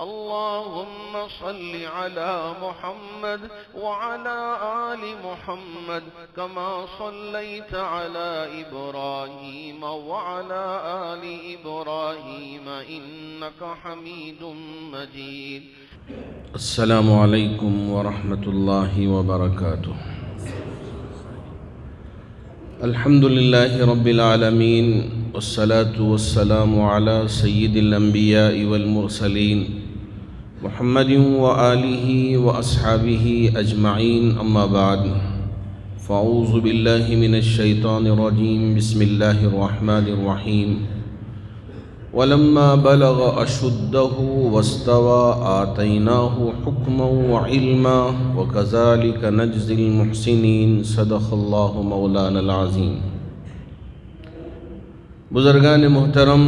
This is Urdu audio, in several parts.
اللهم صل على محمد وعلى آل محمد كما صليت على إبراهيم وعلى آل إبراهيم إنك حميد مجيد. السلام علیکم ورحمۃ اللہ وبرکاتہ. الحمد للہ رب العالمین والصلاة والسلام علی سید الانبیاء والمرسلین محمد وآلہ واصحابہ اجمعین. اما بعد فاعوذ باللہ من الشیطان الرجیم. بسم اللہ الرحمن الرحیم. ولما بلغ أشده واستوى آتيناه حكما وعلما وكذلك نجزي المحسنين. صدق الله مولانا العظیم. بزرگان محترم،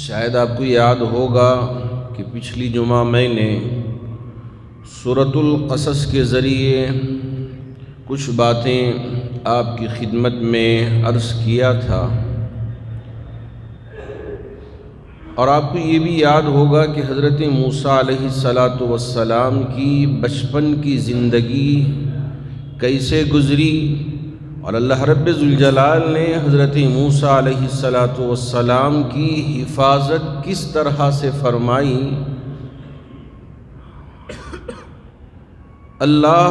شاید آپ کو یاد ہوگا کہ پچھلی جمعہ میں نے سورۃ القصص کے ذریعے کچھ باتیں آپ کی خدمت میں عرض کیا تھا، اور آپ کو یہ بھی یاد ہوگا کہ حضرت موسیٰ علیہ السلام کی بچپن کی زندگی کیسے گزری، اور اللہ رب ذوالجلال نے حضرت موسیٰ علیہ السلام کی حفاظت کس طرح سے فرمائی. اللہ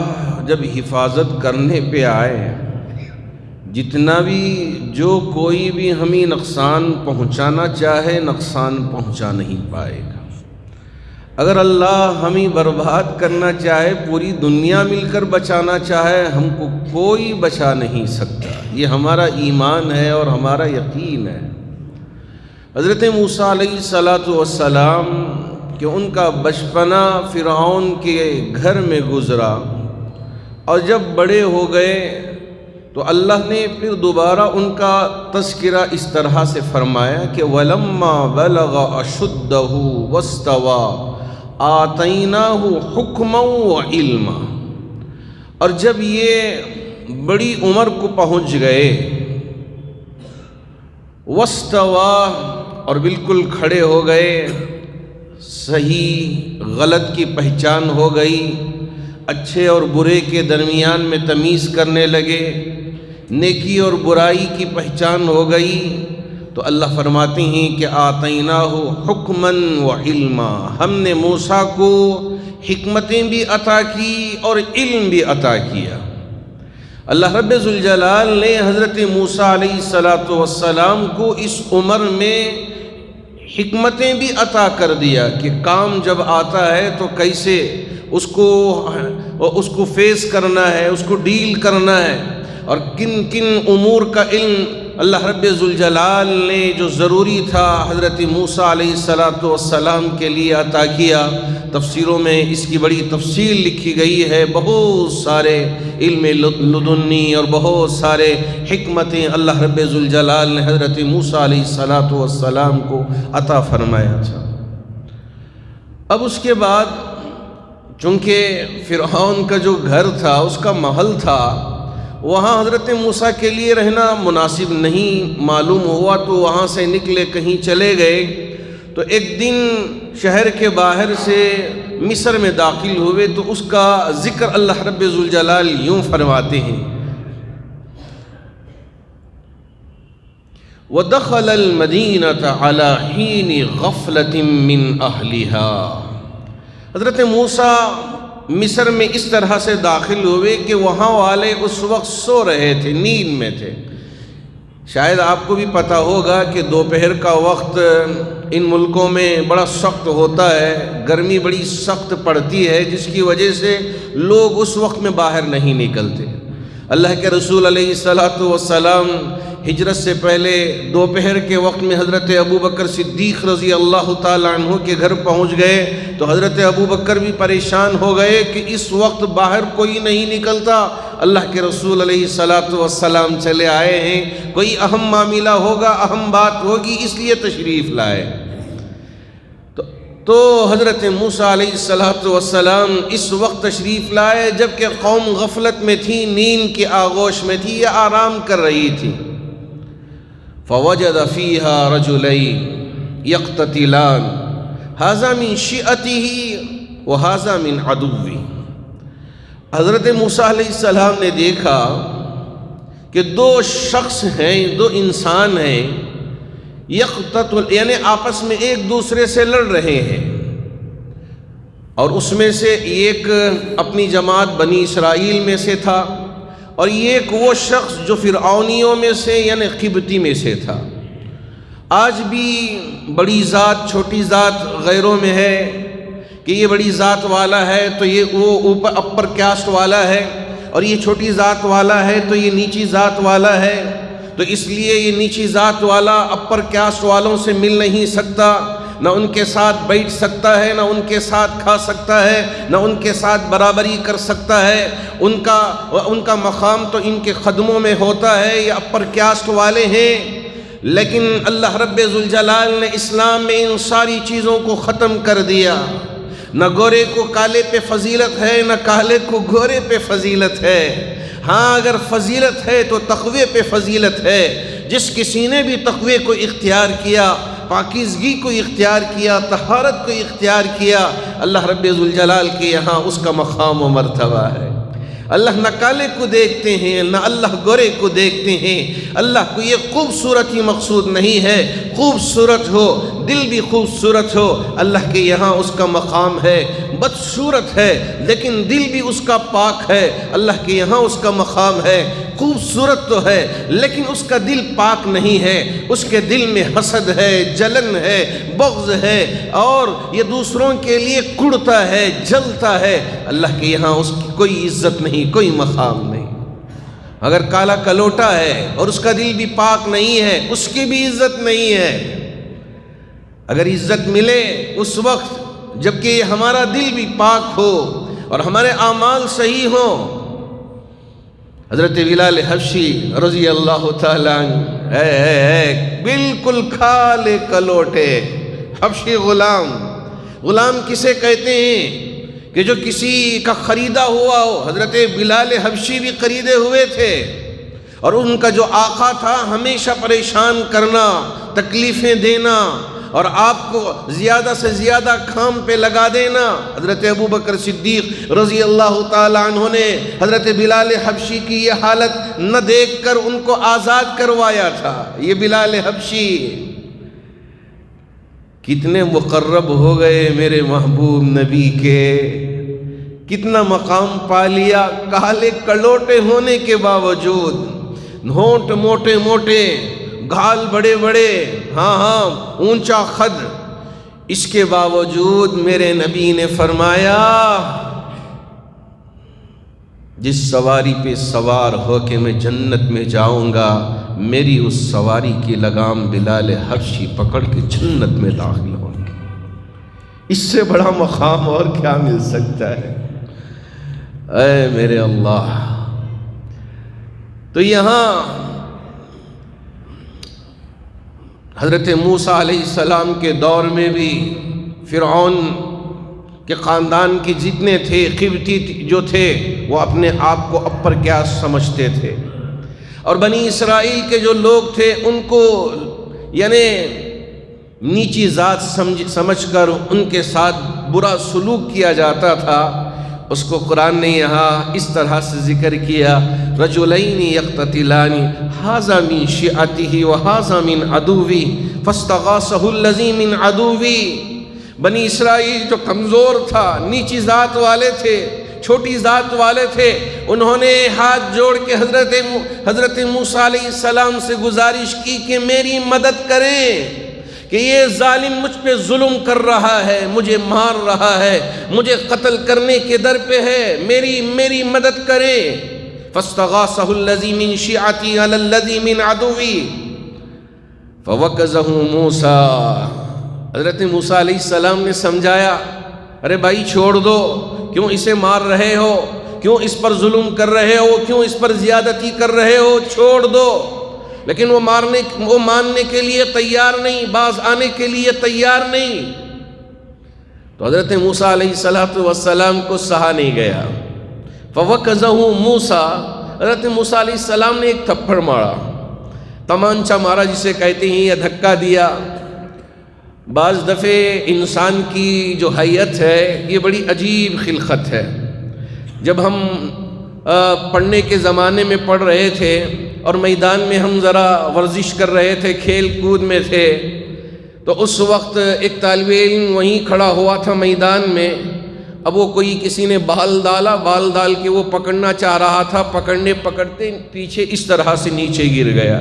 جب حفاظت کرنے پہ آئے، جتنا بھی جو کوئی بھی ہمیں نقصان پہنچانا چاہے نقصان پہنچا نہیں پائے گا. اگر اللہ ہمیں برباد کرنا چاہے، پوری دنیا مل کر بچانا چاہے، ہم کو کوئی بچا نہیں سکتا. یہ ہمارا ایمان ہے اور ہمارا یقین ہے. حضرت موسیٰ علیہ السلام کہ ان کا بچپنا فرعون کے گھر میں گزرا، اور جب بڑے ہو گئے تو اللہ نے پھر دوبارہ ان کا تذکرہ اس طرح سے فرمایا کہ وَلَمَّا بَلَغَ أَشُدَّهُ وَاسْتَوَى آتَيْنَاهُ حُكْمًا وَعِلْمًا. اور جب یہ بڑی عمر کو پہنچ گئے، وَاسْتَوَى اور بالکل کھڑے ہو گئے، صحیح غلط کی پہچان ہو گئی، اچھے اور برے کے درمیان میں تمیز کرنے لگے، نیکی اور برائی کی پہچان ہو گئی، تو اللہ فرماتے ہیں کہ آتیناہ حکماً وعلما. ہم نے موسیٰ کو حکمتیں بھی عطا کی اور علم بھی عطا کیا. اللہ رب ذوالجلال نے حضرت موسیٰ علیہ السلام کو اس عمر میں حکمتیں بھی عطا کر دیا کہ کام جب آتا ہے تو کیسے اس کو فیس کرنا ہے، اس کو ڈیل کرنا ہے، اور کن کن امور کا علم اللہ رب ذوالجلال نے جو ضروری تھا حضرت موسیٰ علیہ السلام کے لیے عطا کیا. تفسیروں میں اس کی بڑی تفصیل لکھی گئی ہے. بہت سارے علم لدنی اور بہت سارے حکمتیں اللہ رب ذوالجلال نے حضرت موسیٰ علیہ السلام کو عطا فرمایا تھا. اب اس کے بعد چونکہ فرعون کا جو گھر تھا، اس کا محل تھا، وہاں حضرت موسیٰ کے لیے رہنا مناسب نہیں معلوم ہوا، تو وہاں سے نکلے، کہیں چلے گئے. تو ایک دن شہر کے باہر سے مصر میں داخل ہوئے، تو اس کا ذکر اللہ رب ذوالجلال یوں فرماتے ہیں وَدَخَلَ الْمَدِينَةَ عَلَى حِينِ غَفْلَةٍ مِّنْ أَهْلِهَا. حضرت موسیٰ مصر میں اس طرح سے داخل ہوئے کہ وہاں والے اس وقت سو رہے تھے، نیند میں تھے. شاید آپ کو بھی پتہ ہوگا کہ دوپہر کا وقت ان ملکوں میں بڑا سخت ہوتا ہے، گرمی بڑی سخت پڑتی ہے، جس کی وجہ سے لوگ اس وقت میں باہر نہیں نکلتے. اللہ کے رسول علیہ السلام ہجرت سے پہلے دوپہر کے وقت میں حضرت ابوبکر صدیق رضی اللہ تعالیٰ عنہ کے گھر پہنچ گئے، تو حضرت ابوبکر بھی پریشان ہو گئے کہ اس وقت باہر کوئی نہیں نکلتا. اللہ کے رسول علیہ السلام چلے آئے ہیں، کوئی اہم معاملہ ہوگا، اہم بات ہوگی، اس لیے تشریف لائے. تو حضرت موسیٰ علیہ السلام اس وقت تشریف لائے جبکہ قوم غفلت میں تھی، نیند کی آغوش میں تھی، یا آرام کر رہی تھی. فوجد فیہا رجلین یقتتلان. ھذا من شیعتہ وھذا من عدوی۔ حضرت موسیٰ علیہ السلام نے دیکھا کہ دو شخص ہیں، دو انسان ہیں، یعنی آپس میں ایک دوسرے سے لڑ رہے ہیں، اور اس میں سے ایک اپنی جماعت بنی اسرائیل میں سے تھا، اور ایک وہ شخص جو فرعونیوں میں سے یعنی قبطی میں سے تھا۔ آج بھی بڑی ذات چھوٹی ذات غیروں میں ہے کہ یہ بڑی ذات والا ہے تو یہ وہ اوپر اپر کاسٹ والا ہے، اور یہ چھوٹی ذات والا ہے تو یہ نیچی ذات والا ہے، تو اس لیے یہ نیچی ذات والا اپر کاسٹ والوں سے مل نہیں سکتا، نہ ان کے ساتھ بیٹھ سکتا ہے، نہ ان کے ساتھ کھا سکتا ہے، نہ ان کے ساتھ برابری کر سکتا ہے۔ ان کا مقام تو ان کے قدموں میں ہوتا ہے، یہ اپر کاسٹ والے ہیں۔ لیکن اللہ رب ذوالجلال نے اسلام میں ان ساری چیزوں کو ختم کر دیا۔ نہ گورے کو کالے پہ فضیلت ہے، نہ کالے کو گورے پہ فضیلت ہے۔ ہاں اگر فضیلت ہے تو تقوی پہ فضیلت ہے۔ جس کسی نے بھی تقوی کو اختیار کیا، پاکیزگی کو اختیار کیا، طہارت کو اختیار کیا، اللہ رب ذوالجلال کے یہاں اس کا مقام و مرتبہ ہے۔ اللہ نہ کالے کو دیکھتے ہیں، نہ اللہ گورے کو دیکھتے ہیں۔ اللہ کو یہ خوبصورت ہی مقصود نہیں ہے، خوبصورت ہو، دل بھی خوبصورت ہو، اللہ کے یہاں اس کا مقام ہے۔ بدصورت ہے لیکن دل بھی اس کا پاک ہے، اللہ کے یہاں اس کا مقام ہے۔ خوبصورت تو ہے لیکن اس کا دل پاک نہیں ہے، اس کے دل میں حسد ہے، جلن ہے، بغض ہے، اور یہ دوسروں کے لیے کڑتا ہے، جلتا ہے، اللہ کے یہاں اس کی کوئی عزت نہیں، کوئی مقام نہیں۔ اگر کالا کلوٹا ہے اور اس کا دل بھی پاک نہیں ہے، اس کی بھی عزت نہیں ہے۔ اگر عزت ملے اس وقت جبکہ ہمارا دل بھی پاک ہو اور ہمارے اعمال صحیح ہوں۔ حضرت بلال حبشی رضی اللہ تعالیٰ عنہ بالکل کھالے کلوٹے حبشی غلام کسے کہتے ہیں کہ جو کسی کا خریدا ہوا ہو۔ حضرت بلال حبشی بھی خریدے ہوئے تھے، اور ان کا جو آقا تھا ہمیشہ پریشان کرنا، تکلیفیں دینا، اور آپ کو زیادہ سے زیادہ کام پہ لگا دینا۔ حضرت ابوبکر صدیق رضی اللہ تعالیٰ عنہ نے حضرت بلال حبشی کی یہ حالت نہ دیکھ کر ان کو آزاد کروایا تھا۔ یہ بلال حبشی کتنے مقرب ہو گئے میرے محبوب نبی کے، کتنا مقام پا لیا، کالے کلوٹے ہونے کے باوجود، ہونٹ موٹے موٹے، گھال بڑے بڑے، ہاں اونچا خد، اس کے باوجود میرے نبی نے فرمایا جس سواری پہ سوار ہو کے میں جنت میں جاؤں گا، میری اس سواری کی لگام بلال حبشی پکڑ کے جنت میں داخل ہوں گے۔ اس سے بڑا مقام اور کیا مل سکتا ہے؟ اے میرے اللہ۔ تو یہاں حضرت موسیٰ علیہ السلام کے دور میں بھی فرعون کے خاندان کے جتنے تھے، قبطی جو تھے، وہ اپنے آپ کو اپر کلاس سمجھتے تھے، اور بنی اسرائیل کے جو لوگ تھے ان کو یعنی نیچی ذات سمجھ کر ان کے ساتھ برا سلوک کیا جاتا تھا۔ اس کو قرآن نے یہاں اس طرح سے ذکر کیا، رجلین یقتتلان ھذا من شیعتہ وھذا من عدوی فاستغاثہ الذی من عدوی۔ بنی اسرائیل جو کمزور تھا، نیچی ذات والے تھے، چھوٹی ذات والے تھے، انہوں نے ہاتھ جوڑ کے حضرت موسیٰ علیہ السلام سے گزارش کی کہ میری مدد کریں، کہ یہ ظالم مجھ پہ ظلم کر رہا ہے، مجھے مار رہا ہے، مجھے قتل کرنے کے در پہ ہے، میری مدد کریں۔ فاستغاثہ الذی من شیعتی علی الذی من عدوی فوکزہ موسیٰ۔ حضرت موسیٰ علیہ السلام نے سمجھایا، ارے بھائی چھوڑ دو، کیوں اسے مار رہے ہو، کیوں اس پر ظلم کر رہے ہو، کیوں اس پر زیادتی کر رہے ہو، چھوڑ دو۔ لیکن وہ ماننے کے لیے تیار نہیں، باز آنے کے لیے تیار نہیں۔ تو حضرت موسیٰ علیہ السلام کو سہا نہیں گیا۔ فوکزہ موسیٰ، حضرت موسیٰ علیہ السلام نے ایک تھپڑ مارا، تمانچہ مارا جسے کہتے ہیں، یا دھکا دیا، بعض دفعے انسان کی جو حیت ہے یہ بڑی عجیب خلقت ہے. جب ہم پڑھنے کے زمانے میں پڑھ رہے تھے اور میدان میں ہم ذرا ورزش کر رہے تھے، کھیل کود میں تھے، تو اس وقت ایک طالب علم وہیں کھڑا ہوا تھا میدان میں. اب وہ کسی نے بال ڈال کے وہ پکڑنا چاہ رہا تھا، پکڑتے پیچھے اس طرح سے نیچے گر گیا.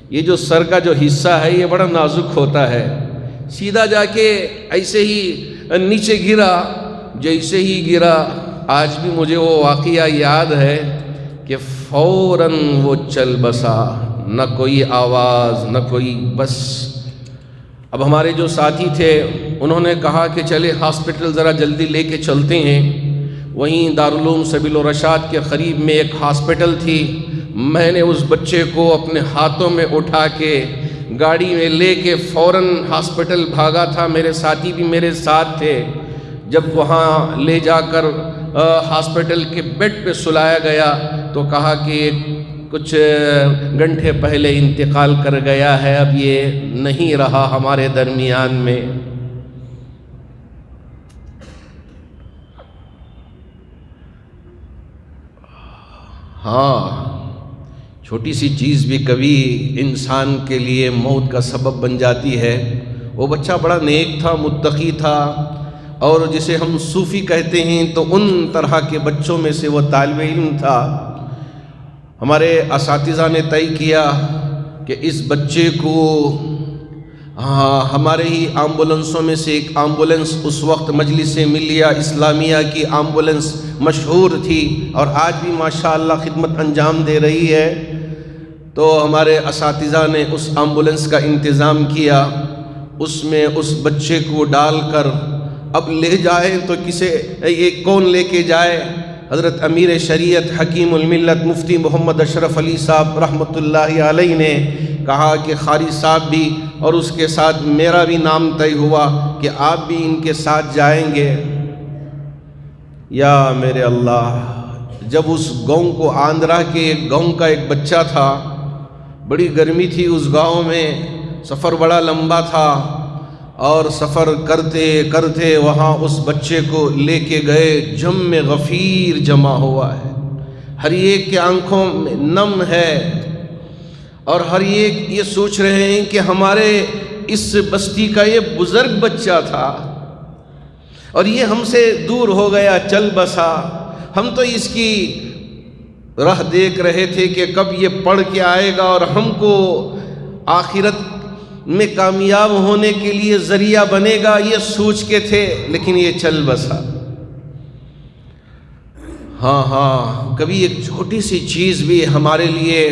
یہ جو سر کا جو حصہ ہے یہ بڑا نازک ہوتا ہے، سیدھا جا کے ایسے ہی نیچے گرا. جیسے ہی گرا، آج بھی مجھے وہ واقعہ یاد ہے کہ فوراً وہ چل بسا، نہ کوئی آواز نہ کوئی بس. اب ہمارے جو ساتھی تھے انہوں نے کہا کہ چلے ہاسپٹل ذرا جلدی لے کے چلتے ہیں. وہیں دارالعلوم سبیل الرشاد کے قریب میں ایک ہاسپٹل تھی. میں نے اس بچے کو اپنے ہاتھوں میں اٹھا کے گاڑی میں لے کے فوراً ہاسپٹل بھاگا تھا. میرے ساتھی بھی میرے ساتھ تھے. جب وہاں لے جا کر ہاسپٹل کے بیڈ پہ سلایا گیا تو کہا کہ کچھ گھنٹے پہلے انتقال کر گیا ہے، اب یہ نہیں رہا ہمارے درمیان میں. ہاں، چھوٹی سی چیز بھی کبھی انسان کے لیے موت کا سبب بن جاتی ہے. وہ بچہ بڑا نیک تھا، متقی تھا، اور جسے ہم صوفی کہتے ہیں تو ان طرح کے بچوں میں سے وہ طالب علم تھا. ہمارے اساتذہ نے طے کیا کہ اس بچے کو ہمارے ہی ایمبولنسوں میں سے ایک ایمبولنس اس وقت مجلس ملیہ اسلامیہ کی ایمبولنس مشہور تھی اور آج بھی ماشاءاللہ خدمت انجام دے رہی ہے. تو ہمارے اساتذہ نے اس ایمبولنس کا انتظام کیا. اس میں اس بچے کو ڈال کر اب لے جائے تو یہ کون لے کے جائے؟ حضرت امیر شریعت حکیم الملت مفتی محمد اشرف علی صاحب رحمۃ اللہ علیہ نے کہا کہ قاری صاحب بھی اور اس کے ساتھ میرا بھی نام طے ہوا کہ آپ بھی ان کے ساتھ جائیں گے. یا میرے اللہ، جب اس گاؤں کو آندھرا کے ایک گاؤں کا ایک بچہ تھا، بڑی گرمی تھی اس گاؤں میں، سفر بڑا لمبا تھا، اور سفر کرتے کرتے وہاں اس بچے کو لے کے گئے. جم میں غفیر جمع ہوا ہے، ہر ایک کے آنکھوں میں نم ہے، اور ہر ایک یہ سوچ رہے ہیں کہ ہمارے اس بستی کا یہ بزرگ بچہ تھا اور یہ ہم سے دور ہو گیا، چل بسا. ہم تو اس کی راہ دیکھ رہے تھے کہ کب یہ پڑھ کے آئے گا اور ہم کو آخرت میں کامیاب ہونے کے لیے ذریعہ بنے گا، یہ سوچ کے تھے، لیکن یہ چل بسا. ہاں، کبھی ایک چھوٹی سی چیز بھی ہمارے لیے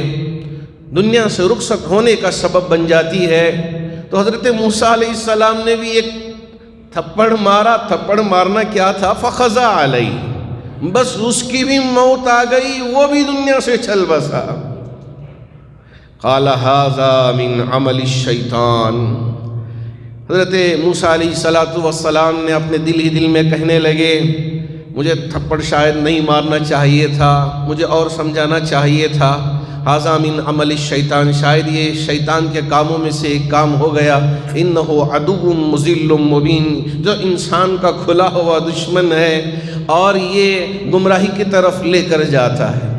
دنیا سے رخصت ہونے کا سبب بن جاتی ہے. تو حضرت موسیٰ علیہ السلام نے بھی ایک تھپڑ مارا. تھپڑ مارنا کیا تھا؟ فخذا علیہ، بس اس کی بھی موت آ گئی، وہ بھی دنیا سے چل بسا. قال ھذا من عمل الشیطان. حضرت موسیٰ علیہ السلام نے اپنے دل ہی دل میں کہنے لگے، مجھے تھپڑ شاید نہیں مارنا چاہیے تھا، مجھے اور سمجھانا چاہیے تھا. ھذا من عمل الشیطان، شاید یہ شیطان کے کاموں میں سے ایک کام ہو گیا. انہ عدو مضل مبین، جو انسان کا کھلا ہوا دشمن ہے اور یہ گمراہی کی طرف لے کر جاتا ہے.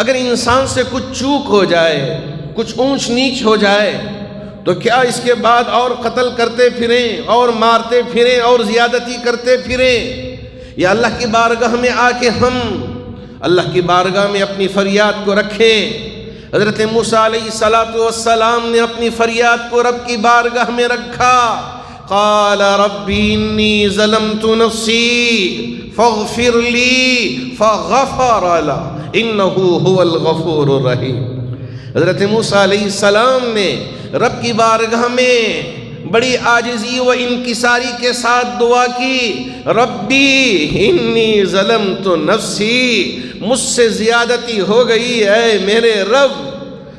اگر انسان سے کچھ چوک ہو جائے، کچھ اونچ نیچ ہو جائے، تو کیا اس کے بعد اور قتل کرتے پھریں اور مارتے پھریں اور زیادتی کرتے پھریں؟ یا اللہ کی بارگاہ میں آ کے ہم اللہ کی بارگاہ میں اپنی فریاد کو رکھیں. حضرت موسیٰ علیہ السلام نے اپنی فریاد کو رب کی بارگاہ میں رکھا. قال رب انی ظلمت نفسی فاغفر لی فغفر له انہ هو الغفور الرحیم. حضرت موسیٰ علیہ السلام نے رب کی بارگاہ میں بڑی عاجزی و انکساری کے ساتھ دعا کی، ربی انی ظلمت نفسی، مجھ سے زیادتی ہو گئی، اے میرے رب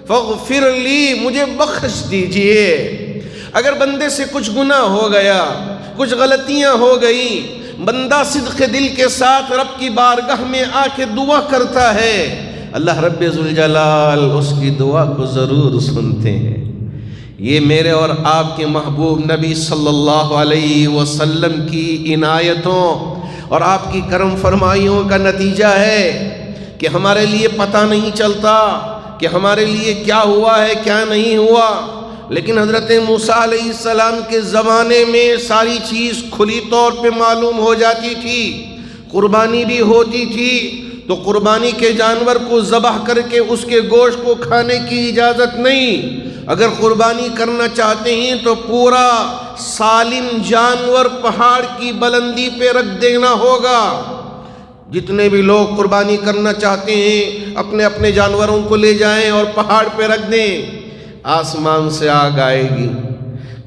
فاغفر لی، مجھے بخش دیجئے. اگر بندے سے کچھ گناہ ہو گیا، کچھ غلطیاں ہو گئی، بندہ صدق دل کے ساتھ رب کی بارگاہ میں آ کے دعا کرتا ہے، اللہ رب ذوالجلال اس کی دعا کو ضرور سنتے ہیں. یہ میرے اور آپ کے محبوب نبی صلی اللہ علیہ وسلم کی عنایتوں اور آپ کی کرم فرمائیوں کا نتیجہ ہے کہ ہمارے لیے پتہ نہیں چلتا کہ ہمارے لیے کیا ہوا ہے کیا نہیں ہوا، لیکن حضرت موسیٰ علیہ السلام کے زمانے میں ساری چیز کھلی طور پہ معلوم ہو جاتی تھی، قربانی بھی ہوتی تھی، تو قربانی کے جانور کو ذبح کر کے اس کے گوشت کو کھانے کی اجازت نہیں، اگر قربانی کرنا چاہتے ہیں تو پورا سالم جانور پہاڑ کی بلندی پہ رکھ دینا ہوگا۔ جتنے بھی لوگ قربانی کرنا چاہتے ہیں اپنے اپنے جانوروں کو لے جائیں اور پہاڑ پہ رکھ دیں، آسمان سے آگ آئے گی،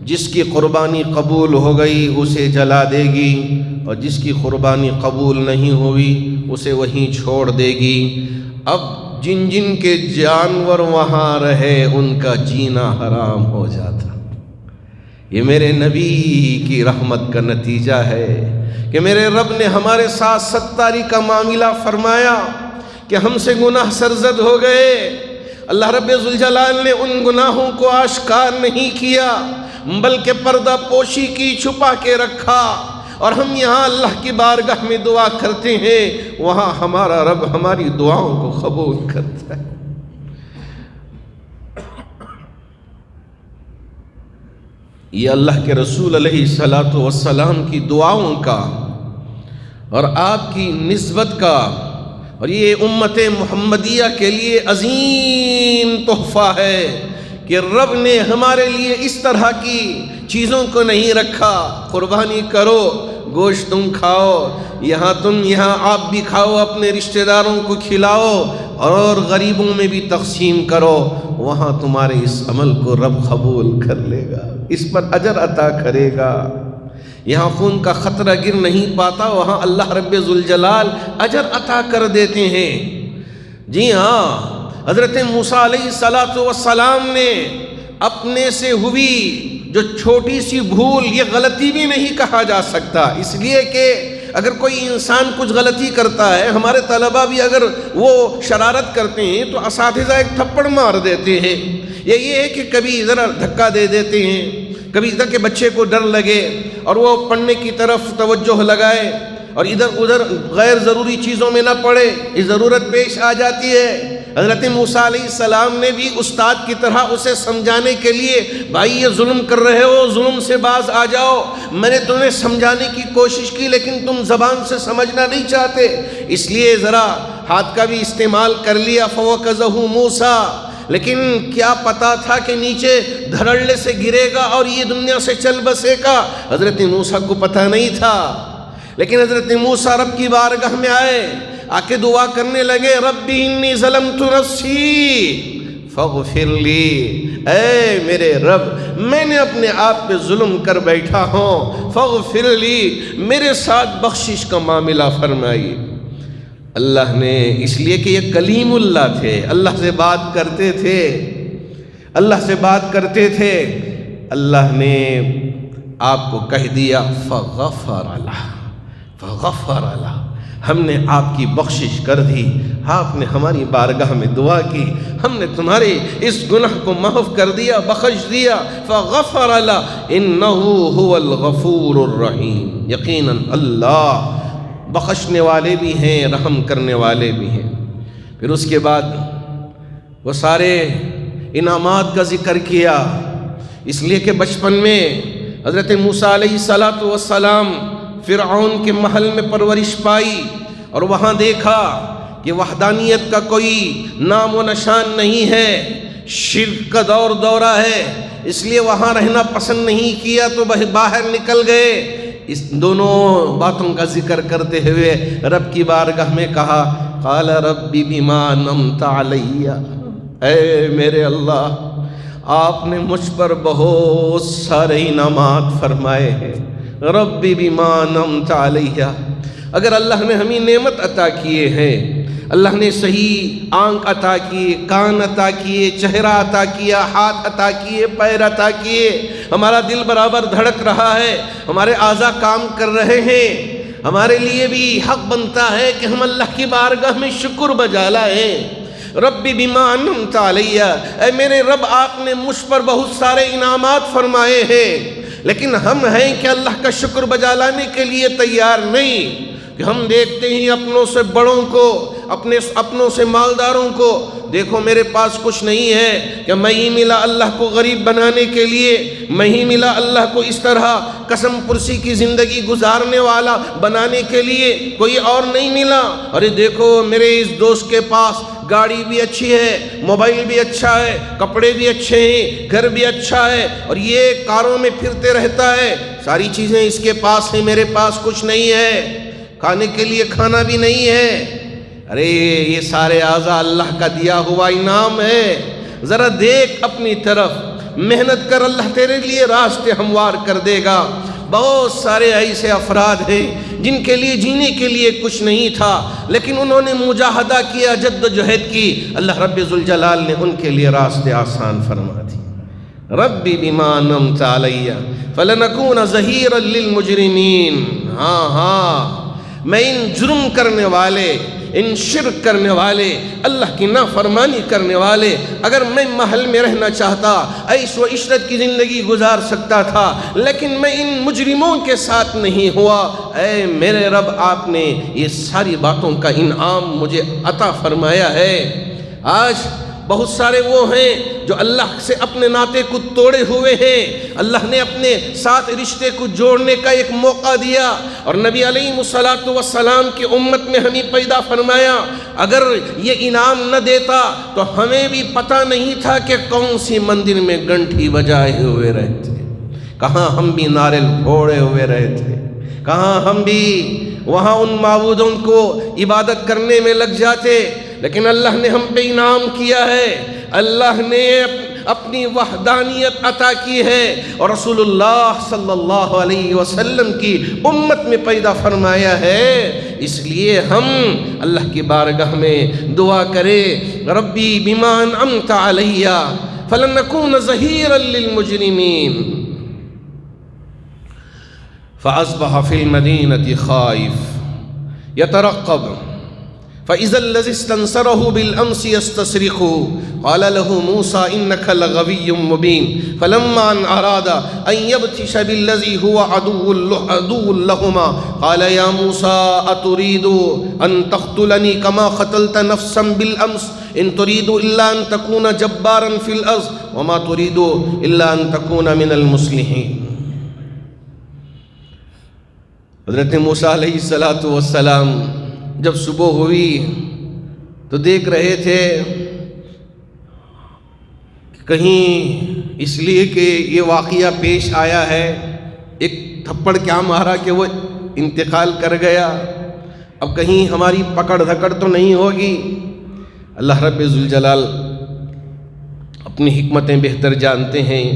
جس کی قربانی قبول ہو گئی اسے جلا دے گی، اور جس کی قربانی قبول نہیں ہوئی اسے وہیں چھوڑ دے گی۔ اب جن جن کے جانور وہاں رہے ان کا جینا حرام ہو جاتا۔ یہ میرے نبی کی رحمت کا نتیجہ ہے کہ میرے رب نے ہمارے ساتھ ستاری کا معاملہ فرمایا کہ ہم سے گناہ سرزد ہو گئے۔ اللہ رب ذوالجلال نے ان گناہوں کو آشکار نہیں کیا بلکہ پردہ پوشی کی، چھپا کے رکھا، اور ہم یہاں اللہ کی بارگاہ میں دعا کرتے ہیں، وہاں ہمارا رب ہماری دعاؤں کو قبول کرتا ہے۔ یہ اللہ کے رسول علیہ السلام کی دعاؤں کا اور آپ کی نسبت کا اور یہ امت محمدیہ کے لیے عظیم تحفہ ہے کہ رب نے ہمارے لیے اس طرح کی چیزوں کو نہیں رکھا۔ قربانی کرو، گوشت تم کھاؤ، یہاں آپ بھی کھاؤ، اپنے رشتہ داروں کو کھلاؤ اور غریبوں میں بھی تقسیم کرو، وہاں تمہارے اس عمل کو رب قبول کر لے گا، اس پر اجر عطا کرے گا۔ یہاں خون کا خطرہ گر نہیں پاتا، وہاں اللہ رب ذوالجلال اجر عطا کر دیتے ہیں۔ جی ہاں، حضرت موسیٰ علیہ السلام نے اپنے سے ہوئی جو چھوٹی سی بھول، یہ غلطی بھی نہیں کہا جا سکتا، اس لیے کہ اگر کوئی انسان کچھ غلطی کرتا ہے، ہمارے طلبہ بھی اگر وہ شرارت کرتے ہیں تو اساتذہ ایک تھپڑ مار دیتے ہیں، یہ ہے کہ کبھی ذرا دھکا دے دیتے ہیں، کبھی ادھر کے بچے کو ڈر لگے اور وہ پڑھنے کی طرف توجہ لگائے اور ادھر ادھر غیر ضروری چیزوں میں نہ پڑے، یہ ضرورت پیش آ جاتی ہے۔ حضرت موسیٰ علیہ السلام نے بھی استاد کی طرح اسے سمجھانے کے لیے، بھائی یہ ظلم کر رہے ہو، ظلم سے باز آ جاؤ، میں نے تمہیں سمجھانے کی کوشش کی لیکن تم زبان سے سمجھنا نہیں چاہتے، اس لیے ذرا ہاتھ کا بھی استعمال کر لیا، فَوَكَزَهُ مُوسَىٰ، لیکن کیا پتا تھا کہ نیچے دھڑلے سے گرے گا اور یہ دنیا سے چل بسے گا، حضرت موسیٰ کو پتہ نہیں تھا، لیکن حضرت موسیٰ رب کی بارگاہ میں آئے، آ کے دعا کرنے لگے، ربی انی ظلمت نفسی فاغفر لی، اے میرے رب میں نے اپنے آپ پہ ظلم کر بیٹھا ہوں، فاغفر لی، میرے ساتھ بخشش کا معاملہ فرمائی۔ اللہ نے، اس لیے کہ یہ کلیم اللہ تھے، اللہ سے بات کرتے تھے، اللہ نے آپ کو کہہ دیا فغفر لہ، ہم نے آپ کی بخشش کر دی، آپ نے ہماری بارگاہ میں دعا کی، ہم نے تمہارے اس گناہ کو معاف کر دیا، بخش دیا، فغفر لہ انہ هو الغفور الرحیم، یقیناً اللہ بخشنے والے بھی ہیں، رحم کرنے والے بھی ہیں۔ پھر اس کے بعد وہ سارے انعامات کا ذکر کیا، اس لیے کہ بچپن میں حضرت موسیٰ علیہ السلام فرعون کے محل میں پرورش پائی اور وہاں دیکھا کہ وحدانیت کا کوئی نام و نشان نہیں ہے، شرک کا دورہ ہے، اس لیے وہاں رہنا پسند نہیں کیا تو باہر نکل گئے۔ اس دونوں باتوں کا ذکر کرتے ہوئے رب کی بارگاہ میں کہا، قال رب بما انعمت علی، اے میرے اللہ آپ نے مجھ پر بہت سارے انعامات فرمائے ہیں، رب بما انعمت علی، اگر اللہ نے ہمیں نعمت عطا کیے ہیں، اللہ نے صحیح آنکھ عطا کیے، کان عطا کیے، چہرہ عطا کیا، ہاتھ عطا کیے، پیر عطا کیے، ہمارا دل برابر دھڑک رہا ہے، ہمارے اعضاء کام کر رہے ہیں، ہمارے لیے بھی حق بنتا ہے کہ ہم اللہ کی بارگاہ میں شکر بجا لائیں۔ ربی بما انعمت علیہ، اے میرے رب آپ نے مجھ پر بہت سارے انعامات فرمائے ہیں، لیکن ہم ہیں کہ اللہ کا شکر بجا لانے کے لیے تیار نہیں، کہ ہم دیکھتے ہیں اپنوں سے بڑوں کو، اپنوں سے مالداروں کو، دیکھو میرے پاس کچھ نہیں ہے، کہ میں ہی ملا اللہ کو غریب بنانے کے لیے، میں ہی ملا اللہ کو اس طرح قسم پرسی کی زندگی گزارنے والا بنانے کے لیے، کوئی اور نہیں ملا۔ ارے دیکھو میرے اس دوست کے پاس گاڑی بھی اچھی ہے، موبائل بھی اچھا ہے، کپڑے بھی اچھے ہیں، گھر بھی اچھا ہے، اور یہ کاروں میں پھرتے رہتا ہے، ساری چیزیں اس کے پاس ہیں، میرے پاس کچھ نہیں ہے، کھانے کے لیے کھانا بھی نہیں ہے۔ ارے یہ سارے اعضاء اللہ کا دیا ہوا انعام ہے، ذرا دیکھ اپنی طرف، محنت کر، اللہ تیرے لیے راستے ہموار کر دے گا۔ بہت سارے ایسے افراد ہیں جن کے لیے جینے کے لیے کچھ نہیں تھا، لیکن انہوں نے مجاہدہ کیا، جد و جہد کی، اللہ رب ذوالجلال نے ان کے لیے راستے آسان فرما دی۔ ربی بما انعمت علیہ فلنکون ظہیرا للمجرمین۔ ہاں میں ان جرم کرنے والے، ان شرک کرنے والے، اللہ کی نافرمانی کرنے والے، اگر میں محل میں رہنا چاہتا، عیش و عشرت کی زندگی گزار سکتا تھا، لیکن میں ان مجرموں کے ساتھ نہیں ہوا۔ اے میرے رب، آپ نے یہ ساری باتوں کا انعام مجھے عطا فرمایا ہے۔ آج بہت سارے وہ ہیں جو اللہ سے اپنے ناطے کو توڑے ہوئے ہیں، اللہ نے اپنے ساتھ رشتے کو جوڑنے کا ایک موقع دیا، اور نبی علیہ السلام کی امت میں ہمیں پیدا فرمایا۔ اگر یہ انعام نہ دیتا تو ہمیں بھی پتہ نہیں تھا کہ کون سی مندر میں گھنٹی بجائے ہوئے رہتے، کہاں ہم بھی ناریل پھوڑے ہوئے رہتے، کہاں ہم بھی وہاں ان معبودوں کو عبادت کرنے میں لگ جاتے، لیکن اللہ نے ہم پہ انعام کیا ہے، اللہ نے اپنی وحدانیت عطا کی ہے، اور رسول اللہ صلی اللہ علیہ وسلم کی امت میں پیدا فرمایا ہے۔ اس لیے ہم اللہ کی بارگاہ میں دعا کرے، ربی بما انعمت علیہ فلنکون ظہیرا للمجرمین۔ فأصبح في المدينة خائف يترقب فإذا الذي استنصره بالأمس يستصرخه قال له موسى إنك لغوي مبين فلما أن أراد أن يبطش بالذي هو عدو لهما قال يا موسى أتريد أن تقتلني كما قتلت نفسا بالأمس إن تريد إلا أن تكون جبارا في الأرض وما تريد إلا أن تكون من المصلحين۔ حضرت موسیٰ علیہ السلام جب صبح ہوئی تو دیکھ رہے تھے کہ کہیں اس لیے کہ یہ واقعہ پیش آیا ہے، ایک تھپڑ کیا مارا کہ وہ انتقال کر گیا، اب کہیں ہماری پکڑ دھکڑ تو نہیں ہوگی۔ اللہ رب ذوالجلال اپنی حکمتیں بہتر جانتے ہیں،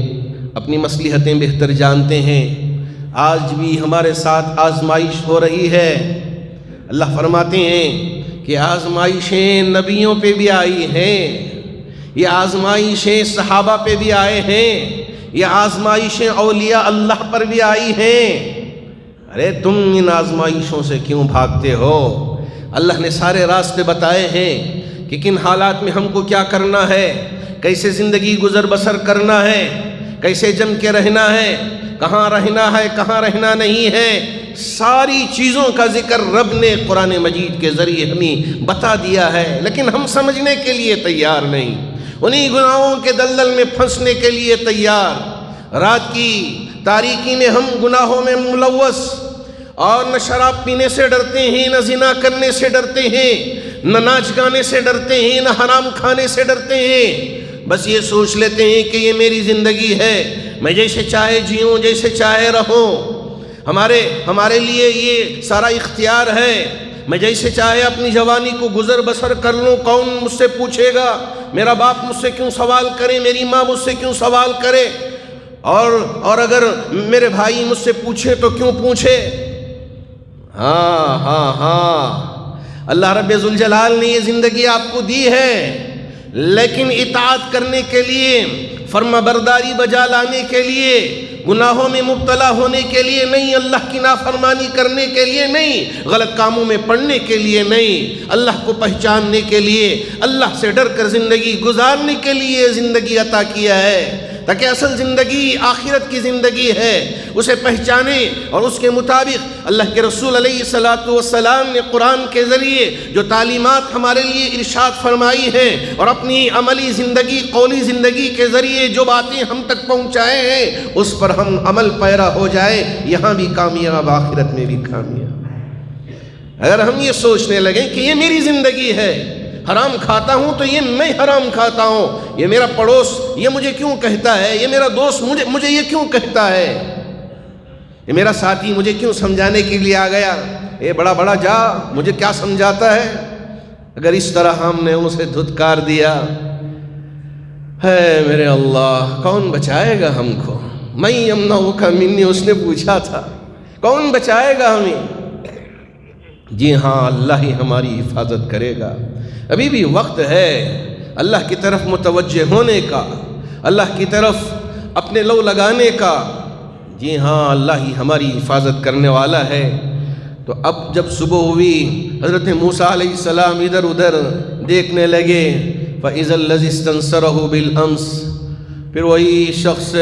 اپنی مصلحتیں بہتر جانتے ہیں۔ آج بھی ہمارے ساتھ آزمائش ہو رہی ہے، اللہ فرماتے ہیں کہ آزمائشیں نبیوں پہ بھی آئی ہیں، یہ آزمائشیں صحابہ پہ بھی آئے ہیں، یہ آزمائشیں اولیاء اللہ پر بھی آئی ہیں۔ ارے تم ان آزمائشوں سے کیوں بھاگتے ہو؟ اللہ نے سارے راستے بتائے ہیں کہ کن حالات میں ہم کو کیا کرنا ہے، کیسے زندگی گزر بسر کرنا ہے، کیسے جم کے رہنا ہے، کہاں رہنا ہے، کہاں رہنا نہیں ہے، ساری چیزوں کا ذکر رب نے قرآن مجید کے ذریعے ہمیں بتا دیا ہے، لیکن ہم سمجھنے کے لیے تیار نہیں، انہی گناہوں کے دلدل میں پھنسنے کے لیے تیار۔ رات کی تاریکی میں ہم گناہوں میں ملوث، اور نہ شراب پینے سے ڈرتے ہیں، نہ زنا کرنے سے ڈرتے ہیں، نہ ناچ گانے سے ڈرتے ہیں، نہ حرام کھانے سے ڈرتے ہیں، بس یہ سوچ لیتے ہیں کہ یہ میری زندگی ہے، میں جیسے چاہے جیوں، جیسے چاہے رہوں، ہمارے لیے یہ سارا اختیار ہے، میں جیسے چاہے اپنی جوانی کو گزر بسر کر لوں، کون مجھ سے پوچھے گا، میرا باپ مجھ سے کیوں سوال کرے، میری ماں مجھ سے کیوں سوال کرے، اور اگر میرے بھائی مجھ سے پوچھے تو کیوں پوچھے۔ ہاں اللہ رب ذوالجلال نے یہ زندگی آپ کو دی ہے، لیکن اطاعت کرنے کے لیے، فرما برداری بجا لانے کے لیے، گناہوں میں مبتلا ہونے کے لیے نہیں، اللہ کی نافرمانی کرنے کے لیے نہیں، غلط کاموں میں پڑنے کے لیے نہیں، اللہ کو پہچاننے کے لیے، اللہ سے ڈر کر زندگی گزارنے کے لیے زندگی عطا کیا ہے، تاکہ اصل زندگی آخرت کی زندگی ہے، اسے پہچانے اور اس کے مطابق اللہ کے رسول علیہ السلام نے قرآن کے ذریعے جو تعلیمات ہمارے لیے ارشاد فرمائی ہیں اور اپنی عملی زندگی، قولی زندگی کے ذریعے جو باتیں ہم تک پہنچائے ہیں اس پر ہم عمل پیرا ہو جائے، یہاں بھی کامیاب، آخرت میں بھی کامیاب۔ اگر ہم یہ سوچنے لگیں کہ یہ میری زندگی ہے، حرام کھاتا ہوں تو یہ میں حرام کھاتا ہوں، یہ میرا پڑوس یہ مجھے کیوں کہتا ہے، یہ میرا دوست مجھے یہ کیوں کہتا ہے، یہ میرا ساتھی مجھے کیوں سمجھانے کے لیے آ گیا، اے بڑا بڑا جا مجھے کیا سمجھاتا ہے، اگر اس طرح ہم نے اسے دھتکار دیا، ہے میرے اللہ کون بچائے گا ہم کو، میں یمنعک منی، اس نے پوچھا تھا کون بچائے گا ہمیں، جی ہاں اللہ ہی ہماری حفاظت کرے گا، ابھی بھی وقت ہے اللہ کی طرف متوجہ ہونے کا، اللہ کی طرف اپنے لو لگانے کا، جی ہاں اللہ ہی ہماری حفاظت کرنے والا ہے۔ تو اب جب صبح ہوئی حضرت موسیٰ علیہ السلام ادھر ادھر دیکھنے لگے، فَإِذَا الَّذِي اسْتَنصَرَهُ بِالْأَمْسِ، پھر وہی شخص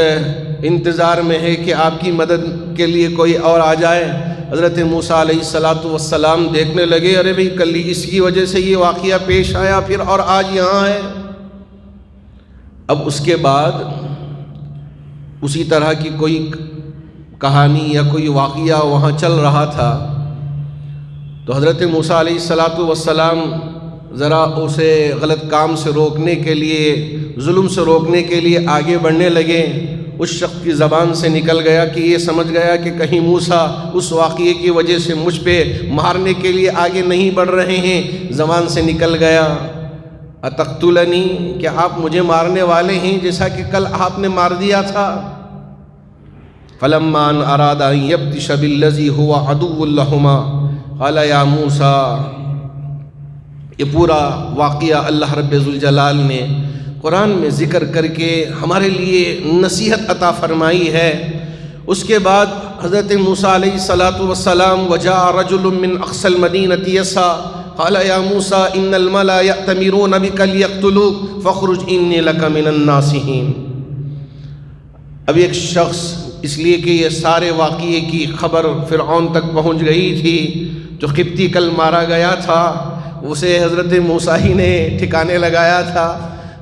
انتظار میں ہے کہ آپ کی مدد کے لیے کوئی اور آ جائے۔ حضرت موسیٰ علیہ السلام دیکھنے لگے، ارے بھئی کل اس کی وجہ سے یہ واقعہ پیش آیا، پھر اور آج یہاں ہے۔ اب اس کے بعد اسی طرح کی کوئی کہانی یا کوئی واقعہ وہاں چل رہا تھا، تو حضرت موسیٰ علیہ السلام ذرا اسے غلط کام سے روکنے کے لیے، ظلم سے روکنے کے لیے آگے بڑھنے لگے۔ اس شخص کی زبان سے نکل گیا کہ یہ سمجھ گیا کہ کہیں موسیٰ اس واقعے کی وجہ سے مجھ پہ مارنے کے لیے آگے نہیں بڑھ رہے ہیں، زبان سے نکل گیا اتقتلنی، کیا آپ مجھے مارنے والے ہیں جیسا کہ کل آپ نے مار دیا تھا؟ فلما ان اراد ان یبطش بالذی هو عدو لہما قال یا موسیٰ، یہ پورا واقعہ اللہ رب ذوالجلال نے قرآن میں ذکر کر کے ہمارے لیے نصیحت عطا فرمائی ہے۔ اس کے بعد حضرت موسیٰ علیہ السلام وجاء رجل من اقصى المدینۃ یسعی قال یا موسیٰ ان الملأ یأتمرون بک لیقتلوک فاخرج انی لک من الناصحین۔ اب ایک شخص، اس لیے کہ یہ سارے واقعے کی خبر فرعون تک پہنچ گئی تھی، جو قبطی کل مارا گیا تھا اسے حضرت موسیٰ ہی نے ٹھکانے لگایا تھا،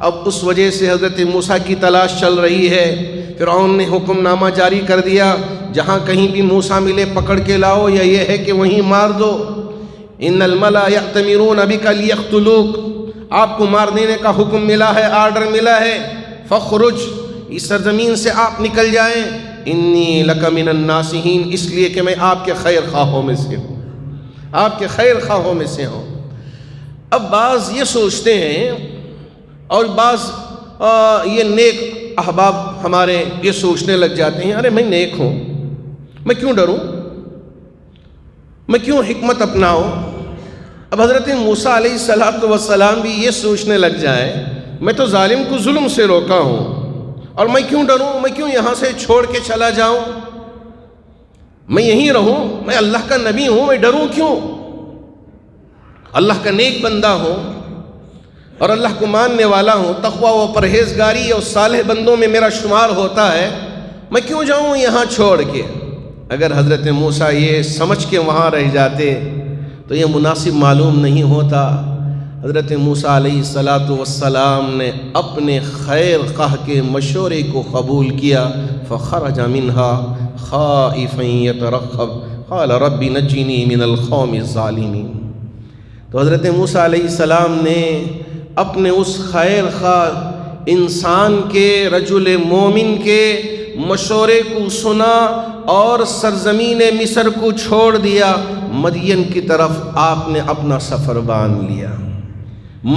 اب اس وجہ سے حضرت موسیٰ کی تلاش چل رہی ہے۔ فرعون نے حکم نامہ جاری کر دیا، جہاں کہیں بھی موسیٰ ملے پکڑ کے لاؤ، یا یہ ہے کہ وہیں مار دو۔ ان الملأ یأتمرون بک لیقتلوک، آپ کو مار دینے کا حکم ملا ہے، آرڈر ملا ہے، فخرج، اس سرزمین سے آپ نکل جائیں، انی لک من الناصحین، اس لیے کہ میں آپ کے خیر خواہوں میں سے ہوں، آپ کے خیر خواہوں میں سے ہوں۔ اب بعض یہ سوچتے ہیں، اور بعض یہ نیک احباب ہمارے یہ سوچنے لگ جاتے ہیں، ارے میں نیک ہوں، میں کیوں ڈروں، میں کیوں حکمت اپناؤں۔ اب حضرت موسیٰ علیہ السلام بھی یہ سوچنے لگ جائیں، میں تو ظالم کو ظلم سے روکا ہوں، اور میں کیوں ڈروں، میں کیوں یہاں سے چھوڑ کے چلا جاؤں، میں یہیں رہوں، میں اللہ کا نبی ہوں، میں ڈروں کیوں، اللہ کا نیک بندہ ہوں اور اللہ کو ماننے والا ہوں، تقوی و پرہیزگاری اور صالح بندوں میں میرا شمار ہوتا ہے، میں کیوں جاؤں یہاں چھوڑ کے۔ اگر حضرت موسیٰ یہ سمجھ کے وہاں رہ جاتے تو یہ مناسب معلوم نہیں ہوتا۔ حضرت موسیٰ علیہ السلام نے اپنے خیر خواہ کے مشورے کو قبول کیا، فخرج منها خائفا يترقب قال رب نجنی من القوم الظالمین۔ تو حضرت موسیٰ علیہ السلام نے اپنے اس خیر خواہ انسان کے، رجل مومن کے مشورے کو سنا اور سرزمین مصر کو چھوڑ دیا، مدین کی طرف آپ نے اپنا سفر باندھ لیا،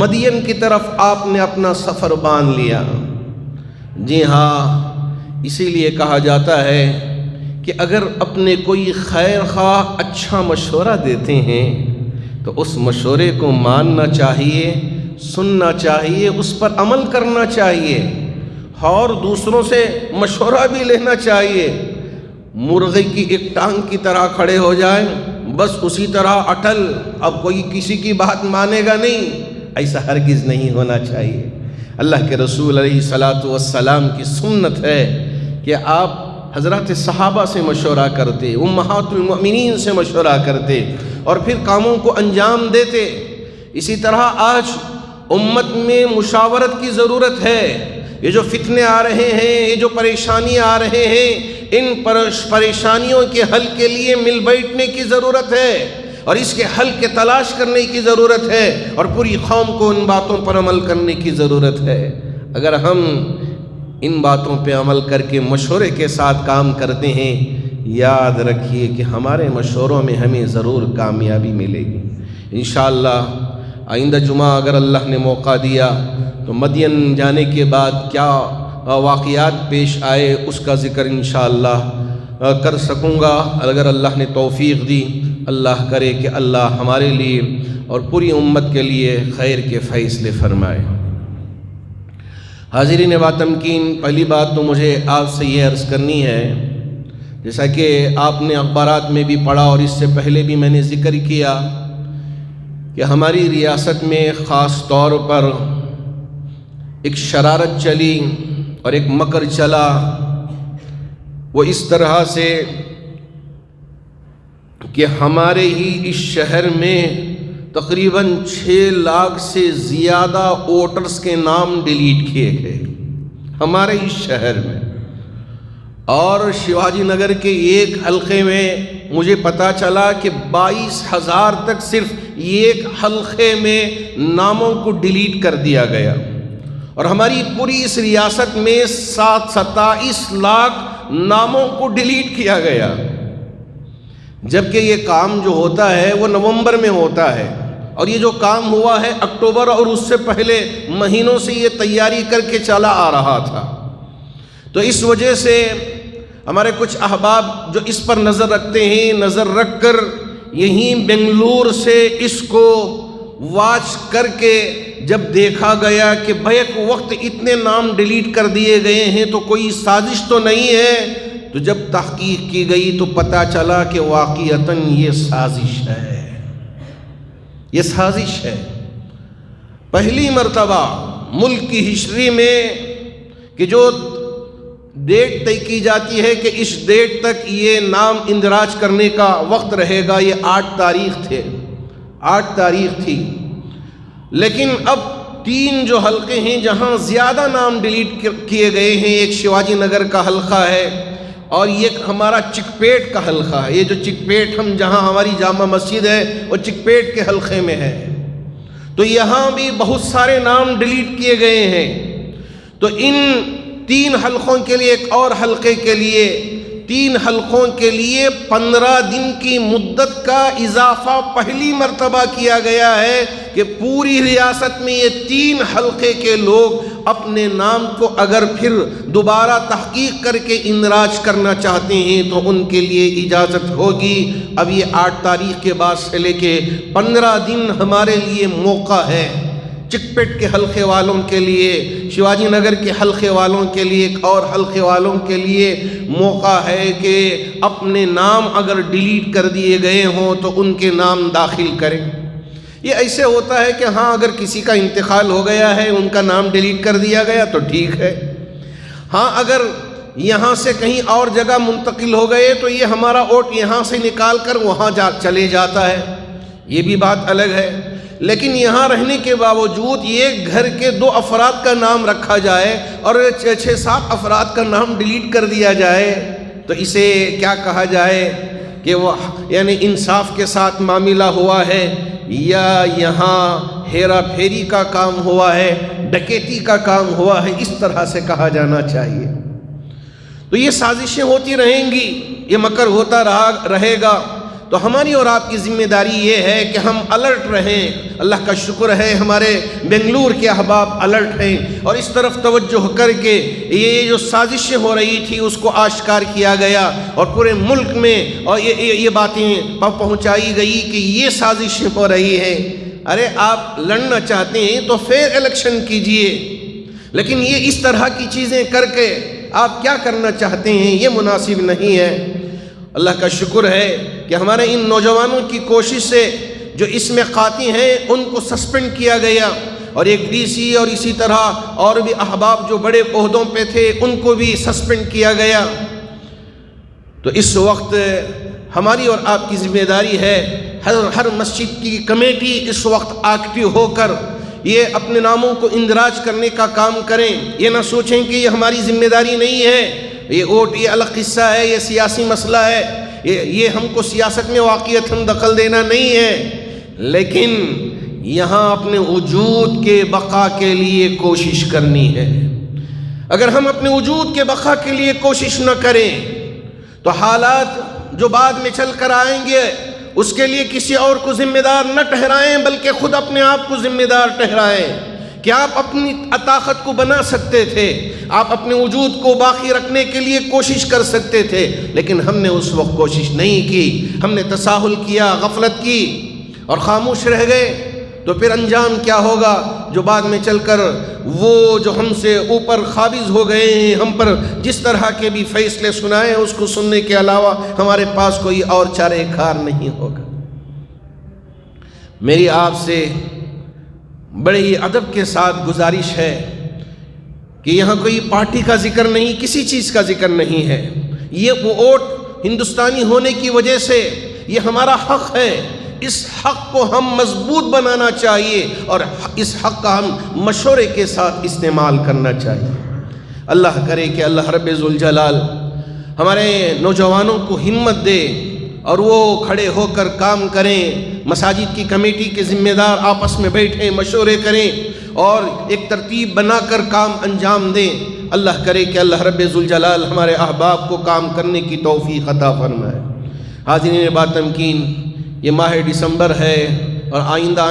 مدین کی طرف آپ نے اپنا سفر باندھ لیا۔ جی ہاں، اسی لیے کہا جاتا ہے کہ اگر اپنے کوئی خیر خواہ اچھا مشورہ دیتے ہیں تو اس مشورے کو ماننا چاہیے، سننا چاہیے، اس پر عمل کرنا چاہیے۔ اور دوسروں سے مشورہ بھی لینا چاہیے. مرغے کی ایک ٹانگ کی طرح کھڑے ہو جائیں، بس اسی طرح اٹل، اب کوئی کسی کی بات مانے گا نہیں، ایسا ہرگز نہیں ہونا چاہیے. اللہ کے رسول علیہ الصلاۃ والسلام کی سنت ہے کہ آپ حضرات صحابہ سے مشورہ کرتے، امہات المؤمنین سے مشورہ کرتے اور پھر کاموں کو انجام دیتے. اسی طرح آج امت میں مشاورت کی ضرورت ہے. یہ جو فتنے آ رہے ہیں، یہ جو پریشانی آ رہے ہیں، ان پریشانیوں کے حل کے لیے مل بیٹھنے کی ضرورت ہے اور اس کے حل کے تلاش کرنے کی ضرورت ہے اور پوری قوم کو ان باتوں پر عمل کرنے کی ضرورت ہے. اگر ہم ان باتوں پہ عمل کر کے مشورے کے ساتھ کام کرتے ہیں، یاد رکھیے کہ ہمارے مشوروں میں ہمیں ضرور کامیابی ملے گی انشاءاللہ. آئندہ جمعہ اگر اللہ نے موقع دیا تو مدین جانے کے بعد کیا واقعات پیش آئے اس کا ذکر انشاءاللہ کر سکوں گا اگر اللہ نے توفیق دی. اللہ کرے کہ اللہ ہمارے لیے اور پوری امت کے لیے خیر کے فیصلے فرمائے. حاضرین و تمکین، پہلی بات تو مجھے آپ سے یہ عرض کرنی ہے، جیسا کہ آپ نے اخبارات میں بھی پڑھا اور اس سے پہلے بھی میں نے ذکر کیا کہ ہماری ریاست میں خاص طور پر ایک شرارت چلی اور ایک مکر چلا. وہ اس طرح سے کہ ہمارے ہی اس شہر میں تقریباً 6 لاکھ سے زیادہ ووٹرز کے نام ڈیلیٹ کیے گئے ہمارے اس شہر میں. اور شیواجی نگر کے ایک حلقے میں مجھے پتہ چلا کہ 22,000 تک صرف ایک حلقے میں ناموں کو ڈیلیٹ کر دیا گیا. اور ہماری پوری اس ریاست میں 27 لاکھ ناموں کو ڈیلیٹ کیا گیا، جبکہ یہ کام جو ہوتا ہے وہ نومبر میں ہوتا ہے اور یہ جو کام ہوا ہے اکتوبر اور اس سے پہلے مہینوں سے یہ تیاری کر کے چلا آ رہا تھا. تو اس وجہ سے ہمارے کچھ احباب جو اس پر نظر رکھتے ہیں، نظر رکھ کر یہیں بنگلور سے اس کو واچ کر کے جب دیکھا گیا کہ بیک وقت اتنے نام ڈیلیٹ کر دیے گئے ہیں تو کوئی سازش تو نہیں ہے، تو جب تحقیق کی گئی تو پتہ چلا کہ واقعتاً یہ سازش ہے. یہ سازش ہے. پہلی مرتبہ ملک کی ہسٹری میں کہ جو ڈیٹ طے کی جاتی ہے کہ اس ڈیٹ تک یہ نام اندراج کرنے کا وقت رہے گا، یہ 8 تاریخ تھی. لیکن اب 3 جو حلقے ہیں جہاں زیادہ نام ڈیلیٹ کیے گئے ہیں، ایک شیواجی نگر کا حلقہ ہے اور ایک ہمارا چکپیٹ کا حلقہ ہے. یہ جو چکپیٹ جہاں ہماری جامع مسجد ہے وہ چکپیٹ کے حلقے میں ہے. تو یہاں بھی بہت سارے نام ڈیلیٹ کیے گئے ہیں. تو ان 3 حلقوں کے لیے، ایک اور حلقے کے لیے 3 حلقوں کے لیے 15 دن کی مدت کا اضافہ پہلی مرتبہ کیا گیا ہے کہ پوری ریاست میں یہ 3 حلقے کے لوگ اپنے نام کو اگر پھر دوبارہ تحقیق کر کے اندراج کرنا چاہتے ہیں تو ان کے لیے اجازت ہوگی. اب یہ 8 تاریخ کے بعد سے لے کے 15 دن ہمارے لیے موقع ہے. چکپیٹ کے حلقے والوں کے لیے، شیواجی نگر کے حلقے والوں کے لیے، ایک اور حلقے والوں کے لیے موقع ہے کہ اپنے نام اگر ڈیلیٹ کر دیے گئے ہوں تو ان کے نام داخل کریں. یہ ایسے ہوتا ہے کہ ہاں اگر کسی کا انتقال ہو گیا ہے، ان کا نام ڈیلیٹ کر دیا گیا تو ٹھیک ہے. ہاں اگر یہاں سے کہیں اور جگہ منتقل ہو گئے تو یہ ہمارا ووٹ یہاں سے نکال کر وہاں چلے جاتا ہے، یہ بھی بات الگ ہے. لیکن یہاں رہنے کے باوجود یہ گھر کے 2 افراد کا نام رکھا جائے اور 6-7 افراد کا نام ڈیلیٹ کر دیا جائے تو اسے کیا کہا جائے کہ وہ یعنی انصاف کے ساتھ معاملہ ہوا ہے یا یہاں ہیرا پھیری کا کام ہوا ہے، ڈکیتی کا کام ہوا ہے، اس طرح سے کہا جانا چاہیے. تو یہ سازشیں ہوتی رہیں گی، یہ مکر ہوتا رہے گا. تو ہماری اور آپ کی ذمہ داری یہ ہے کہ ہم الرٹ رہیں. اللہ کا شکر ہے ہمارے بنگلور کے احباب الرٹ ہیں اور اس طرف توجہ کر کے یہ جو سازشیں ہو رہی تھی اس کو آشکار کیا گیا اور پورے ملک میں اور یہ باتیں پہنچائی گئی کہ یہ سازشیں ہو رہی ہیں. ارے آپ لڑنا چاہتے ہیں تو فیئر الیکشن کیجئے، لیکن یہ اس طرح کی چیزیں کر کے آپ کیا کرنا چاہتے ہیں، یہ مناسب نہیں ہے۔ اللہ کا شکر ہے کہ ہمارے ان نوجوانوں کی کوشش سے جو اس میں قاطع ہیں ان کو سسپینڈ کیا گیا، اور ایک ڈی سی اور اسی طرح اور بھی احباب جو بڑے عہدوں پہ تھے ان کو بھی سسپینڈ کیا گیا۔ تو اس وقت ہماری اور آپ کی ذمہ داری ہے، ہر مسجد کی کمیٹی اس وقت ایکٹیو ہو کر یہ اپنے ناموں کو اندراج کرنے کا کام کریں۔ یہ نہ سوچیں کہ یہ ہماری ذمہ داری نہیں ہے، یہ ووٹ یہ الگ قصہ ہے، یہ سیاسی مسئلہ ہے، یہ ہم کو سیاست میں واقعتاً دخل دینا نہیں ہے، لیکن یہاں اپنے وجود کے بقا کے لیے کوشش کرنی ہے۔ اگر ہم اپنے وجود کے بقا کے لیے کوشش نہ کریں تو حالات جو بعد میں چل کر آئیں گے اس کے لیے کسی اور کو ذمہ دار نہ ٹھہرائیں، بلکہ خود اپنے آپ کو ذمہ دار ٹھہرائیں کہ آپ اپنی طاقت کو بنا سکتے تھے، آپ اپنے وجود کو باقی رکھنے کے لیے کوشش کر سکتے تھے، لیکن ہم نے اس وقت کوشش نہیں کی، ہم نے تساہل کیا، غفلت کی اور خاموش رہ گئے۔ تو پھر انجام کیا ہوگا؟ جو بعد میں چل کر وہ جو ہم سے اوپر قابض ہو گئے ہیں، ہم پر جس طرح کے بھی فیصلے سنائے اس کو سننے کے علاوہ ہمارے پاس کوئی اور چارہ کار نہیں ہوگا۔ میری آپ سے بڑے ہی ادب کے ساتھ گزارش ہے کہ یہاں کوئی پارٹی کا ذکر نہیں، کسی چیز کا ذکر نہیں ہے۔ یہ وہ ووٹ ہندوستانی ہونے کی وجہ سے یہ ہمارا حق ہے، اس حق کو ہم مضبوط بنانا چاہیے اور اس حق کا ہم مشورے کے ساتھ استعمال کرنا چاہیے۔ اللہ کرے کہ اللہ رب ذوالجلال ہمارے نوجوانوں کو ہمت دے اور وہ کھڑے ہو کر کام کریں، مساجد کی کمیٹی کے ذمہ دار آپس میں بیٹھیں، مشورے کریں اور ایک ترتیب بنا کر کام انجام دیں۔ اللہ کرے کہ اللہ رب ذوالجلال ہمارے احباب کو کام کرنے کی توفیق عطا فرمائے۔ حاضرین با تمکین، یہ ماہ دسمبر ہے اور آئندہ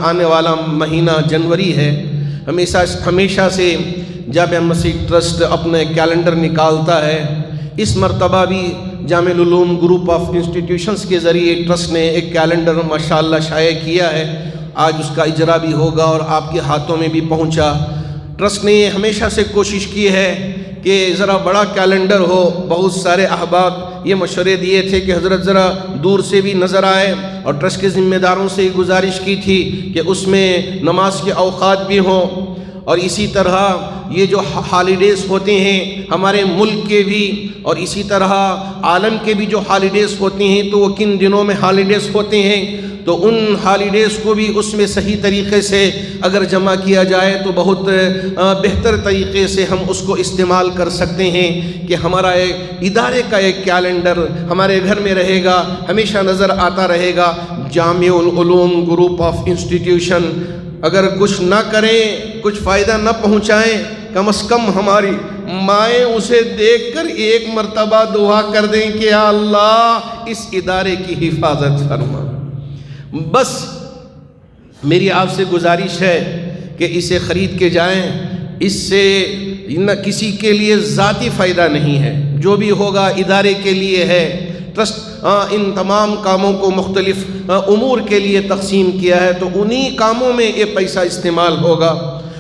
آنے والا مہینہ جنوری ہے۔ ہمیشہ سے جامع مسجد ٹرسٹ اپنے کیلنڈر نکالتا ہے۔ اس مرتبہ بھی جامع العلوم گروپ آف انسٹیٹیوشنز کے ذریعے ٹرسٹ نے ایک کیلنڈر ماشاءاللہ شائع کیا ہے۔ آج اس کا اجرا بھی ہوگا اور آپ کے ہاتھوں میں بھی پہنچا۔ ٹرسٹ نے ہمیشہ سے کوشش کی ہے کہ ذرا بڑا کیلنڈر ہو۔ بہت سارے احباب یہ مشورے دیے تھے کہ حضرت ذرا دور سے بھی نظر آئے، اور ٹرسٹ کے ذمہ داروں سے گزارش کی تھی کہ اس میں نماز کے اوقات بھی ہوں، اور اسی طرح یہ جو ہالیڈیز ہوتے ہیں ہمارے ملک کے بھی اور اسی طرح عالم کے بھی جو ہالیڈیز ہوتے ہیں تو وہ کن دنوں میں ہالیڈیز ہوتے ہیں، تو ان ہالیڈیز کو بھی اس میں صحیح طریقے سے اگر جمع کیا جائے تو بہت بہتر طریقے سے ہم اس کو استعمال کر سکتے ہیں کہ ہمارا ایک ادارے کا ایک کیلنڈر ہمارے گھر میں رہے گا، ہمیشہ نظر آتا رہے گا۔ جامع العلوم گروپ آف انسٹیٹیوشن اگر کچھ نہ کریں، کچھ فائدہ نہ پہنچائیں، کم از کم ہماری مائیں اسے دیکھ کر ایک مرتبہ دعا کر دیں کہ یا اللہ اس ادارے کی حفاظت فرما۔ بس میری آپ سے گزارش ہے کہ اسے خرید کے جائیں، اس سے نہ کسی کے لیے ذاتی فائدہ نہیں ہے، جو بھی ہوگا ادارے کے لیے ہے۔ ٹرسٹ ان تمام کاموں کو مختلف امور کے لیے تقسیم کیا ہے، تو انہی کاموں میں یہ پیسہ استعمال ہوگا،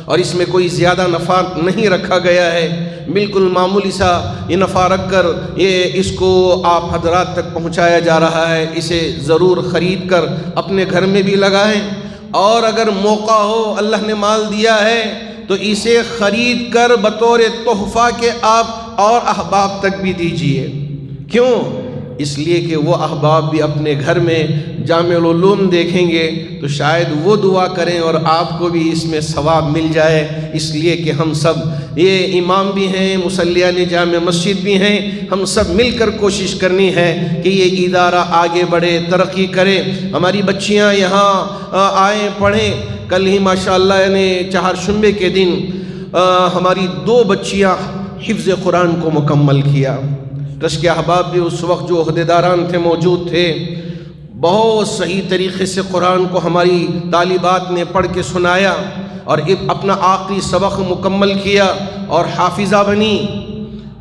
اور اس میں کوئی زیادہ نفع نہیں رکھا گیا ہے، بالکل معمولی سا یہ نفع رکھ کر یہ اس کو آپ حضرات تک پہنچایا جا رہا ہے۔ اسے ضرور خرید کر اپنے گھر میں بھی لگائیں، اور اگر موقع ہو اللہ نے مال دیا ہے تو اسے خرید کر بطور تحفہ کے آپ اور احباب تک بھی دیجیے۔ کیوں؟ اس لیے کہ وہ احباب بھی اپنے گھر میں جامع العلوم دیکھیں گے تو شاید وہ دعا کریں اور آپ کو بھی اس میں ثواب مل جائے۔ اس لیے کہ ہم سب یہ امام بھی ہیں، مصلیان جامع مسجد بھی ہیں، ہم سب مل کر کوشش کرنی ہے کہ یہ ادارہ آگے بڑھے، ترقی کرے، ہماری بچیاں یہاں آئیں پڑھیں۔ کل ہی ماشاءاللہ چہارشنبے کے دن ہماری 2 بچیاں حفظ قرآن کو مکمل کیا۔ ٹرسٹ کے احباب بھی اس وقت جو عہدیداران تھے موجود تھے، بہت صحیح طریقے سے قرآن کو ہماری طالبات نے پڑھ کے سنایا اور اپنا آخری سبق مکمل کیا اور حافظہ بنی۔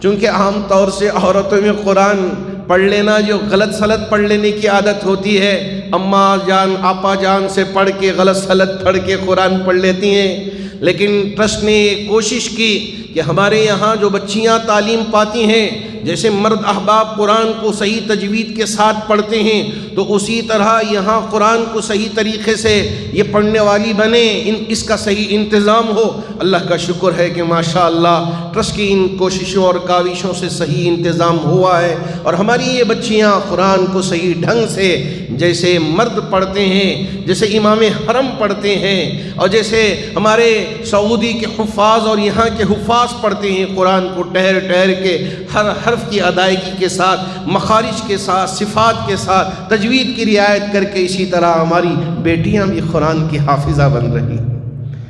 چونکہ عام طور سے عورتوں میں قرآن پڑھ لینا جو غلط سلط پڑھ لینے کی عادت ہوتی ہے، اماں جان آپا جان سے پڑھ کے غلط سلط پڑھ کے قرآن پڑھ لیتی ہیں، لیکن ٹرسٹ نے کوشش کی کہ ہمارے یہاں جو بچیاں تعلیم پاتی ہیں، جیسے مرد احباب قرآن کو صحیح تجوید کے ساتھ پڑھتے ہیں، تو اسی طرح یہاں قرآن کو صحیح طریقے سے یہ پڑھنے والی بنے، اس کا صحیح انتظام ہو۔ اللہ کا شکر ہے کہ ماشاءاللہ ٹرسٹ کی ان کوششوں اور کاوشوں سے صحیح انتظام ہوا ہے، اور ہماری یہ بچیاں قرآن کو صحیح ڈھنگ سے جیسے مرد پڑھتے ہیں، جیسے امام حرم پڑھتے ہیں، اور جیسے ہمارے سعودی کے حفاظ اور یہاں کے حفاظ پڑھتے ہیں، قرآن کو ٹھہر ٹھہر کے ہر حرف کی ادائیگی کے ساتھ، مخارج کے ساتھ، صفات کے ساتھ، تجوید کی رعایت کر کے، اسی طرح ہماری بیٹیاں بھی قرآن کی حافظہ بن رہی۔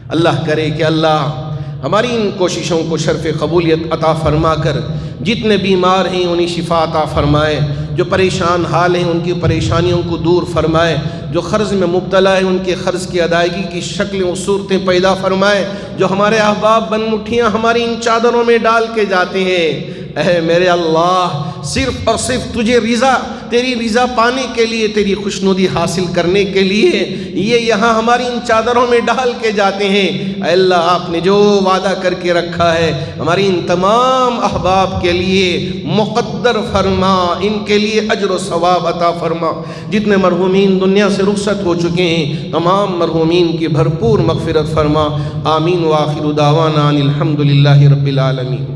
اللہ کرے کہ اللہ ہماری ان کوششوں کو شرف قبولیت عطا فرما کر جتنے بیمار ہیں انہیں شفا عطا فرمائے، جو پریشان حال ہیں ان کی پریشانیوں کو دور فرمائے، جو قرض میں مبتلا ہے ان کے قرض کی ادائیگی کی شکلیں و صورتیں پیدا فرمائے، جو ہمارے احباب بن مٹھیاں ہماری ان چادروں میں ڈال کے جاتے ہیں، اے میرے اللہ صرف اور صرف تجھے رضا، تیری رضا پانے کے لیے، تیری خوشنودی حاصل کرنے کے لیے یہ یہاں ہماری ان چادروں میں ڈال کے جاتے ہیں۔ اے اللہ آپ نے جو وعدہ کر کے رکھا ہے ہماری ان تمام احباب کے لیے مقدر فرما، ان کے لیے اجر و ثواب عطا فرما۔ جتنے مرحومین دنیا سے رخصت ہو چکے ہیں تمام مرحومین کی بھرپور مغفرت فرما۔ آمین وآخر دعوانا ان الحمد للہ رب العالمین۔